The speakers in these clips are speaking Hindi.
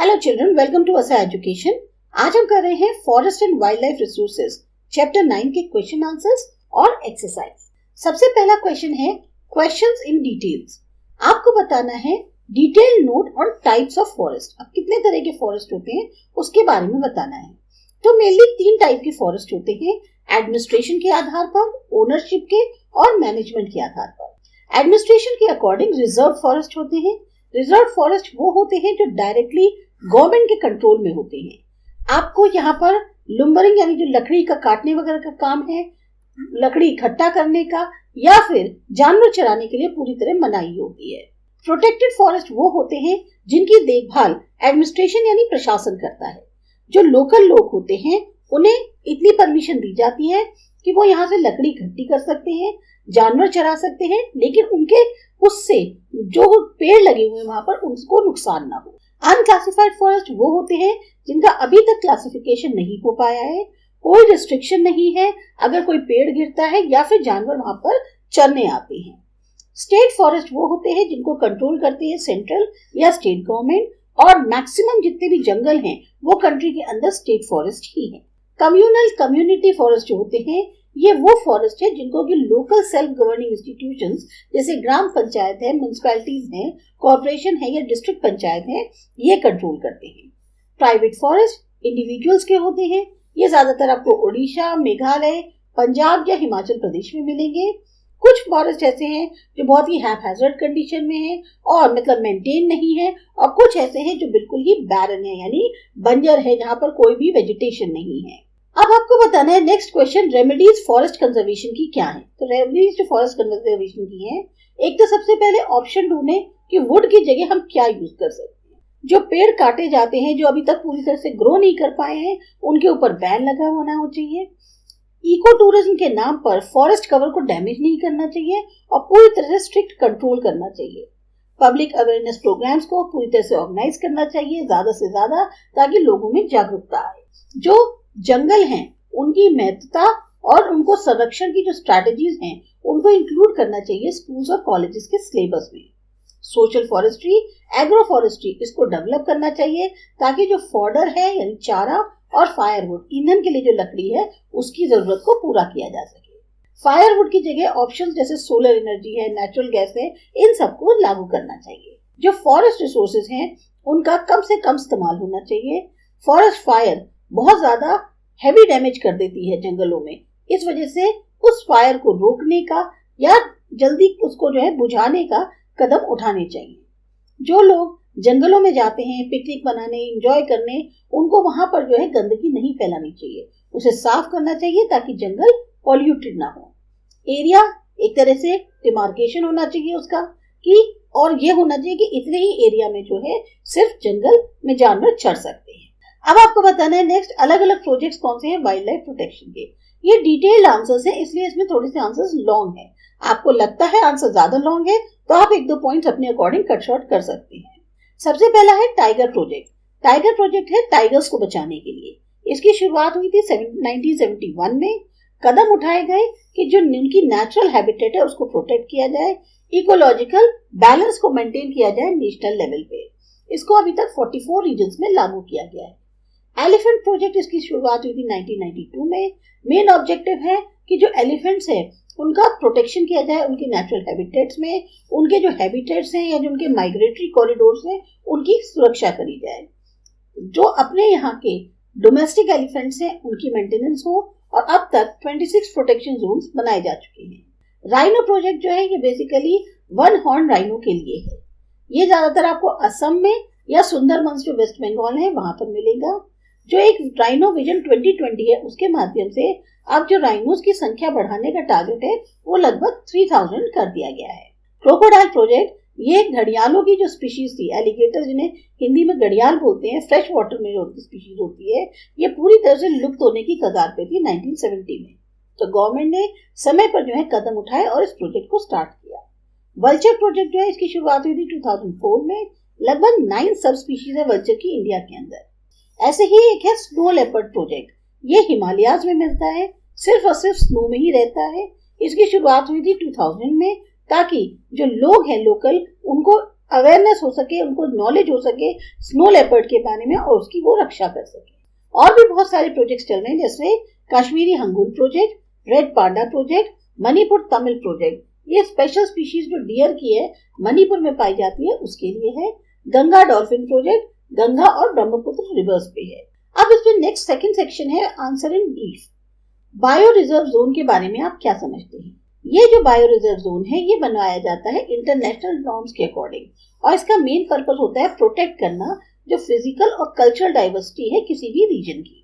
हेलो चिल्ड्रन, वेलकम टू असा एजुकेशन। आज हम कर रहे हैं forest and wild life resources chapter 9 के क्वेश्चन आंसर्स और एक्सरसाइज। सबसे पहला क्वेश्चन है क्वेश्चंस इन डिटेल्स। आपको बताना है detail note on types of forest. अब कितने तरह के फॉरेस्ट होते हैं उसके बारे में बताना है। तो मेनली 3 टाइप के फॉरेस्ट होते हैं, एडमिनिस्ट्रेशन के आधार पर, ओनरशिप के और मैनेजमेंट के आधार पर। एडमिनिस्ट्रेशन के अकॉर्डिंग रिजर्व फॉरेस्ट होते हैं। रिजर्व फॉरेस्ट वो होते हैं जो डायरेक्टली गवर्नमेंट के कंट्रोल में होते हैं। आपको यहाँ पर लुम्बरिंग यानी जो लकड़ी का काटने वगैरह का काम है, लकड़ी इकट्ठा करने का या फिर जानवर चराने के लिए पूरी तरह मनाही होती है। प्रोटेक्टेड फॉरेस्ट वो होते हैं जिनकी देखभाल एडमिनिस्ट्रेशन यानी प्रशासन करता है। जो लोकल लोग होते हैं उन्हें इतनी परमिशन दी जाती है कि वो यहाँ से लकड़ी इकट्ठी कर सकते हैं, जानवर चरा सकते हैं, लेकिन उनके उससे जो पेड़ लगे हुए वहां पर उनको नुकसान ना हो। अनक्लासिफाइड फॉरेस्ट वो होते हैं जिनका अभी तक क्लासिफिकेशन नहीं हो पाया है, कोई रिस्ट्रिक्शन नहीं है अगर कोई पेड़ गिरता है या फिर जानवर वहां पर चरने आते हैं। स्टेट फॉरेस्ट वो होते हैं जिनको कंट्रोल करती है सेंट्रल या स्टेट गवर्नमेंट, और मैक्सिमम जितने भी जंगल हैं वो कंट्री के अंदर स्टेट फॉरेस्ट ही है। कम्युनल कम्युनिटी फॉरेस्ट जो होते हैं ये वो फॉरेस्ट है जिनको कि लोकल सेल्फ गवर्निंग इंस्टीट्यूशंस जैसे ग्राम पंचायत है, म्युनिसिपैलिटीज हैं, कॉर्पोरेशन है या डिस्ट्रिक्ट पंचायत है, ये कंट्रोल करते हैं। प्राइवेट फॉरेस्ट इंडिविजुअल्स के होते हैं। ये ज्यादातर आपको उड़ीसा, मेघालय, पंजाब या हिमाचल प्रदेश में मिलेंगे। कुछ फॉरेस्ट ऐसे हैं जो बहुत ही हैपहैजर्ड कंडीशन में है और मतलब मेंटेन नहीं है, और कुछ ऐसे हैं जो बिल्कुल ही बैरन है यानी बंजर है, जहां पर कोई भी वेजिटेशन नहीं है। अब आपको बताना है next question, remedies forest conservation की क्या है। तो रेमेडीज जो फॉरेस्ट कंजर्वेशन की है, एक तो सबसे पहले ऑप्शन ढूंढे कि वुड की जगह हम क्या यूज कर सकते हैं। जो पेड़ काटे जाते हैं जो अभी तक पूरी तरह से ग्रो नहीं कर पाए हैं उनके ऊपर बैन लगा होना चाहिए। इको टूरिज्म के नाम पर फॉरेस्ट कवर को डैमेज नहीं करना चाहिए और पूरी तरह से स्ट्रिक्ट कंट्रोल करना चाहिए। पब्लिक अवेयरनेस प्रोग्राम्स को पूरी तरह से ऑर्गेनाइज करना चाहिए ज्यादा से ज्यादा, ताकि लोगों में जागरूकता आए। जो जंगल हैं उनकी महत्वता और उनको संरक्षण की जो स्ट्रैटेजीज हैं उनको इंक्लूड करना चाहिए स्कूल्स और कॉलेजेस के सिलेबस में। सोशल फॉरेस्ट्री, एग्रो फॉरेस्ट्री, इसको डेवलप करना चाहिए ताकि जो फॉडर है यानी चारा और फायरवुड, ईंधन के लिए जो लकड़ी है उसकी जरूरत को पूरा किया जा सके। फायरवुड की जगह ऑप्शंस जैसे सोलर एनर्जी है, नेचुरल गैस है, इन सबको लागू करना चाहिए। जो फॉरेस्ट रिसोर्सेज हैं उनका कम से कम इस्तेमाल होना चाहिए। फॉरेस्ट फायर बहुत ज्यादा हैवी डैमेज कर देती है जंगलों में, इस वजह से उस फायर को रोकने का या जल्दी उसको जो है बुझाने का कदम उठाने चाहिए। जो लोग जंगलों में जाते हैं पिकनिक बनाने, एंजॉय करने, उनको वहां पर जो है गंदगी नहीं फैलानी चाहिए, उसे साफ करना चाहिए ताकि जंगल पॉल्यूटेड ना हो। एरिया एक तरह से डिमार्केशन होना चाहिए उसका कि, और ये होना चाहिए कि इतने ही एरिया में जो है सिर्फ जंगल में जानवर चढ़ सकते हैं। अब आपको बताना है नेक्स्ट अलग अलग प्रोजेक्ट्स कौन से हैं वाइल्ड लाइफ प्रोटेक्शन के। ये डिटेल्ड आंसर्स हैं इसलिए इसमें थोड़े से आंसर्स लॉन्ग है। आपको लगता है आंसर ज्यादा लॉन्ग है तो आप 1-2 पॉइंट्स अपने अकॉर्डिंग कट शॉर्ट कर सकते हैं। सबसे पहला है टाइगर प्रोजेक्ट। टाइगर प्रोजेक्ट है टाइगर्स को बचाने के लिए। इसकी शुरुआत हुई थी 1971 में। कदम उठाए गए कि जो उनकी नेचुरल हैबिटेट है उसको प्रोटेक्ट किया जाए, इकोलॉजिकल बैलेंस को मेंटेन किया जाए नेशनल लेवल पे। इसको अभी तक 44 रीजन्स में लागू किया गया है। एलिफेंट प्रोजेक्ट, इसकी शुरुआत हुई थी 1992 में। मेन ऑब्जेक्टिव है कि जो एलिफेंट्स हैं उनका प्रोटेक्शन किया जाए, उनके नेचुरल हैबिटेट्स में, उनके जो हैबिटेट्स हैं या जो उनके माइग्रेटरी कॉरिडोर्स हैं उनकी सुरक्षा करी जाए। जो अपने यहाँ के डोमेस्टिक एलिफेंट्स हैं उनकी मेंटेनेंस हो, और अब तक 26 प्रोटेक्शन जोन्स बनाए जा चुके हैं। राइनो प्रोजेक्ट जो है ये बेसिकली 1 हॉर्न राइनो के लिए है। ये ज्यादातर आपको असम में या सुंदरबंस जो वेस्ट बंगाल है वहां पर मिलेगा। जो एक राइनो विजन 2020 है उसके माध्यम से अब जो राइनोस की संख्या बढ़ाने का टारगेट है वो लगभग 3000 कर दिया गया है। क्रोकोडाइल प्रोजेक्ट, ये घड़ियालों की जो स्पीशीज थी, एलिगेटर जिन्हें हिंदी में घड़ियाल बोलते हैं, फ्रेश वाटर में जो स्पीशीज होती है, ये पूरी तरह से लुप्त होने की कगार पे थी 1970 में। तो गवर्नमेंट ने समय पर जो है कदम उठाए और इस प्रोजेक्ट को स्टार्ट किया। वल्चर प्रोजेक्ट जो है इसकी शुरुआत हुई थी 2004 में। लगभग 9 सब स्पीशीज है वल्चर की इंडिया के अंदर। ऐसे ही एक है स्नो लेपर्ड प्रोजेक्ट। ये हिमालयाज में मिलता है, सिर्फ और सिर्फ स्नो में ही रहता है। इसकी शुरुआत हुई थी 2000 में ताकि जो लोग हैं लोकल उनको अवेयरनेस हो सके, उनको नॉलेज हो सके स्नो लेपर्ड के बारे में और उसकी वो रक्षा कर सके। और भी बहुत सारे प्रोजेक्ट्स चल रहे हैं, जैसे कश्मीरी हंगूर project, red panda project, Manipur तमिल प्रोजेक्ट। ये स्पेशल स्पीशीज जो डियर की है मणिपुर में पाई जाती है उसके लिए है। गंगा डॉल्फिन प्रोजेक्ट गंगा और ब्रह्मपुत्र रिवर्स पे है। अब इसमें नेक्स्ट सेकंड सेक्शन है answer in brief. Bio reserve zone के बारे में आप क्या समझते हैं? ये जो बायो रिजर्व जोन है ये बनवाया जाता है इंटरनेशनल नॉर्म्स के अकॉर्डिंग, और इसका मेन पर्पस होता है प्रोटेक्ट करना जो फिजिकल और कल्चरल डाइवर्सिटी है किसी भी रीजन की।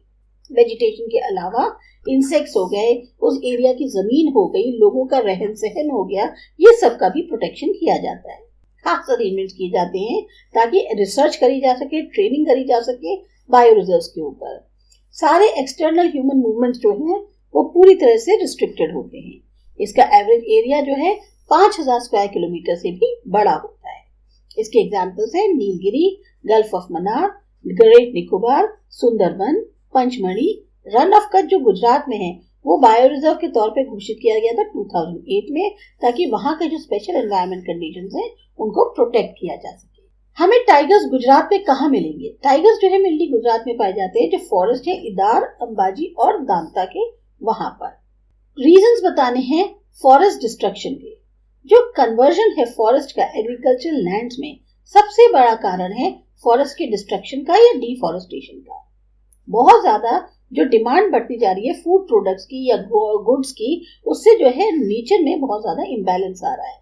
वेजिटेशन के अलावा इंसेक्ट्स हो गए, उस एरिया की जमीन हो गई, लोगों का रहन सहन हो गया, ये सब का भी प्रोटेक्शन किया जाता है। खास अरेंजमेंट्स किए जाते हैं ताकि रिसर्च करी जा सके, ट्रेनिंग करी जा सके बायो रिजर्व्स के ऊपर। सारे एक्सटर्नल ह्यूमन मूवमेंट्स जो हैं वो पूरी तरह से रिस्ट्रिक्टेड होते हैं। इसका एवरेज एरिया जो है 5000 स्क्वायर किलोमीटर से भी बड़ा होता है। इसके एग्जाम्पल्स हैं Nilgiri, gulf of Mannar, great Nicobar, Sundarban, Pachmarhi. Run of Kutch जो गुजरात में है वो बायो रिजर्व के तौर पे घोषित किया गया था 2008 में, ताकि वहां के जो स्पेशल एनवायरमेंट कंडीशंस हैं उनको प्रोटेक्ट किया जा सके। हमें टाइगर्स गुजरात में कहाँ मिलेंगे? टाइगर्स जो है मेनली गुजरात में पाए जाते हैं, जो फॉरेस्ट है इदार, अंबाजी और दांता के वहां पर। रीजंस बताने हैं फॉरेस्ट डिस्ट्रक्शन के। जो कन्वर्जन है फॉरेस्ट का एग्रीकल्चरल लैंड्स में, सबसे बड़ा कारण है फॉरेस्ट के डिस्ट्रक्शन का या डिफॉरेस्टेशन का। बहुत ज्यादा जो डिमांड बढ़ती जा रही है फूड प्रोडक्ट्स की या गुड्स की, उससे जो है नेचर में बहुत ज्यादा इम्बैलेंस आ रहा है।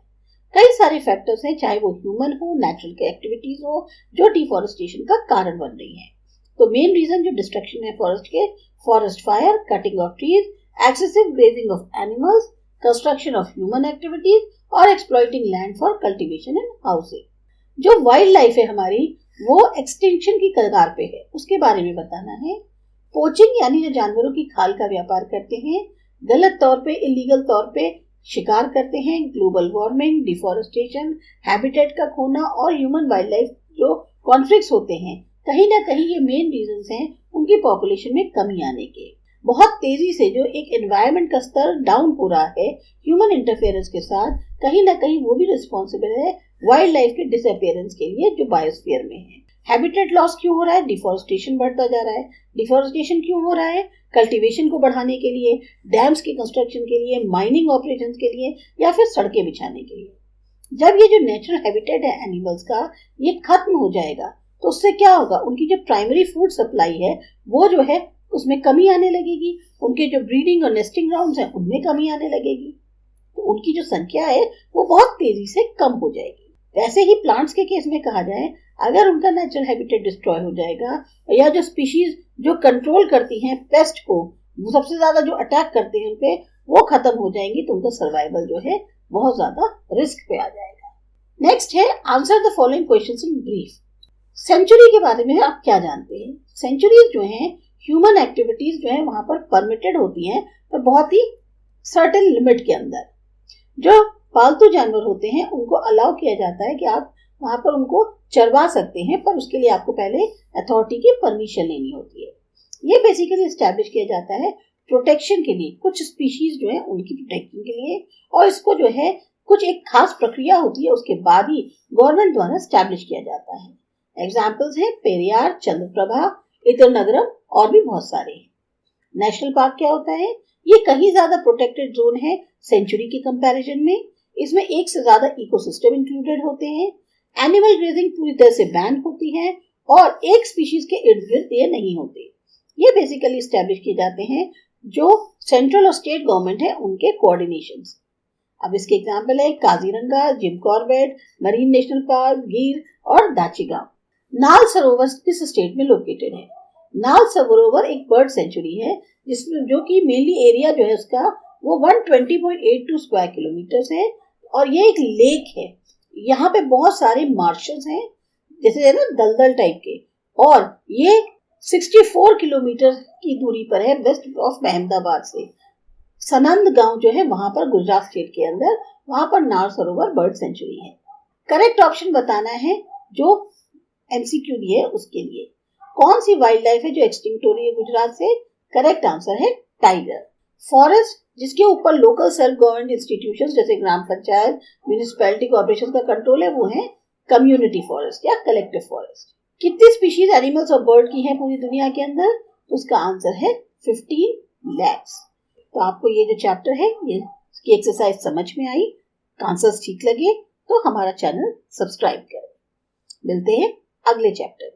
कई सारे फैक्टर्स हैं, चाहे वो ह्यूमन हो, नेचुरल एक्टिविटीज हो, जो डिफॉरेस्टेशन का कारण बन रही है। तो मेन रीजन जो डिस्ट्रक्शन है फॉरेस्ट के, forest fire, cutting of trees, excessive grazing of animals, construction of human activities और exploiting land for cultivation and housing. जो वाइल्ड लाइफ है हमारी वो एक्सटिंक्शन की कगार पे है, उसके बारे में बताना है। पोचिंग यानी जो जानवरों की खाल का व्यापार करते हैं, गलत तौर पे इलीगल तौर पे शिकार करते हैं, ग्लोबल वार्मिंग, डिफॉरेस्टेशन, हैबिटेट का खोना और ह्यूमन वाइल्ड लाइफ जो कॉन्फ्लिक्ट्स होते हैं, कहीं ना कहीं ये मेन रीजंस हैं उनकी पॉपुलेशन में कमी आने के। बहुत तेजी से जो एक एनवायरनमेंट का स्तर डाउन हो रहा है ह्यूमन इंटरफेरेंस के साथ, कहीं ना कहीं वो भी रिस्पॉन्सिबल है वाइल्ड लाइफ के डिसअपियरेंस के लिए जो बायोस्फीयर में है। हैबिटेट लॉस क्यों हो रहा है? डिफॉरेस्टेशन बढ़ता जा रहा है। डिफॉरेस्टेशन क्यों हो रहा है? कल्टीवेशन को बढ़ाने के लिए, डैम्स के कंस्ट्रक्शन के लिए, माइनिंग ऑपरेशंस के लिए या फिर सड़कें बिछाने के लिए। जब ये जो नेचुरल हैबिटेट है एनिमल्स का ये खत्म हो जाएगा तो उससे क्या होगा? उनकी जो प्राइमरी फूड सप्लाई है वो जो है उसमें कमी आने लगेगी, उनके जो ब्रीडिंग और नेस्टिंग ग्राउंड्स हैं उनमें कमी आने लगेगी, तो उनकी जो संख्या है वो बहुत तेजी से कम हो जाएगी। वैसे ही प्लांट्स के केस में कहा जाए, अगर उनका नेचुरल हैबिटेट डिस्ट्रॉय हो जाएगा या जो स्पीशीज जो कंट्रोल करती हैं पेस्ट को, वो सबसे ज्यादा जो अटैक करते हैं उनपे, वो खत्म हो जाएंगी तो उनका सर्वाइवल जो है बहुत ज्यादा रिस्क पे आ जाएगा। नेक्स्ट है answer the following questions in brief. Century के बारे में आप क्या जानते हैं? सेंचुरीज जो हैं ह्यूमन एक्टिविटीज जो है वहां पर परमिटेड होती हैं, पर बहुत ही सर्टेन लिमिट के अंदर। जो पालतू जानवर होते हैं उनको अलाउ किया जाता है कि आप वहां पर उनको चरवा सकते हैं, पर उसके लिए आपको पहले अथॉरिटी की परमिशन लेनी होती है। ये बेसिकली एस्टैब्लिश किया जाता है प्रोटेक्शन के लिए, कुछ स्पीशीज जो है उनकी प्रोटेक्शन के लिए, और इसको जो है कुछ एक खास प्रक्रिया होती है उसके बाद ही गवर्नमेंट द्वारा एस्टैब्लिश किया जाता है। एग्जाम्पल्स हैं पेरियार, चंद्रप्रभा, इतरनगरम और भी बहुत सारे हैं। नेशनल पार्क क्या होता है? ये कहीं ज्यादा प्रोटेक्टेड जोन है सेंचुरी के कंपैरिजन में। इसमें एक से ज्यादा इकोसिस्टम इंक्लूडेड होते हैं। एनिमल ग्रेजिंग पूरी तरह से बैन होती है और एक स्पीशीज के इर्द गिर्द ये नहीं होते। ये बेसिकली एस्टैब्लिश किए जाते हैं जो सेंट्रल और स्टेट गवर्नमेंट है उनके कोऑर्डिनेशन। अब इसके एग्जाम्पल है Kaziranga, Jim Corbett, marine national park, गिर और दाचीगांव। नाल सरोवर किस स्टेट में लोकेटेड है? नाल सरोवर एक बर्ड सेंचुरी है जिसमें जो कि मेनली एरिया जो है उसका वो 120.82 स्क्वायर किलोमीटर है और ये एक लेक है। यहाँ पे बहुत सारे मार्शल्स हैं जैसे है ना दलदल टाइप के, और ये 64 किलोमीटर की दूरी पर है वेस्ट ऑफ अहमदाबाद से। सनंद गांव जो है वहां पर गुजरात स्टेट के अंदर, वहां पर नाल सरोवर बर्ड सेंचुरी है। करेक्ट ऑप्शन बताना है जो एमसीक्यू दिए उसके लिए। कौन सी वाइल्ड लाइफ है जो एक्सटिंक्ट हो रही है गुजरात से? करेक्ट आंसर है टाइगर। फॉरेस्ट जिसके ऊपर लोकल सेल्फ गवर्नमेंट इंस्टीट्यूशंस जैसे ग्राम पंचायत, म्यूनिसिपैलिटी, कॉर्पोरेशन का कंट्रोल है वो है कम्युनिटी फॉरेस्ट या कलेक्टिव फॉरेस्ट। कितनी स्पीशीज एनिमल्स और बर्ड की हैं पूरी दुनिया के अंदर? तो उसका आंसर है 15 lakhs। तो आपको ये जो चैप्टर है ये इसकी एक्सरसाइज समझ में आई, आंसर्स ठीक लगे तो हमारा चैनल सब्सक्राइब करें। मिलते हैं अगले चैप्टर में।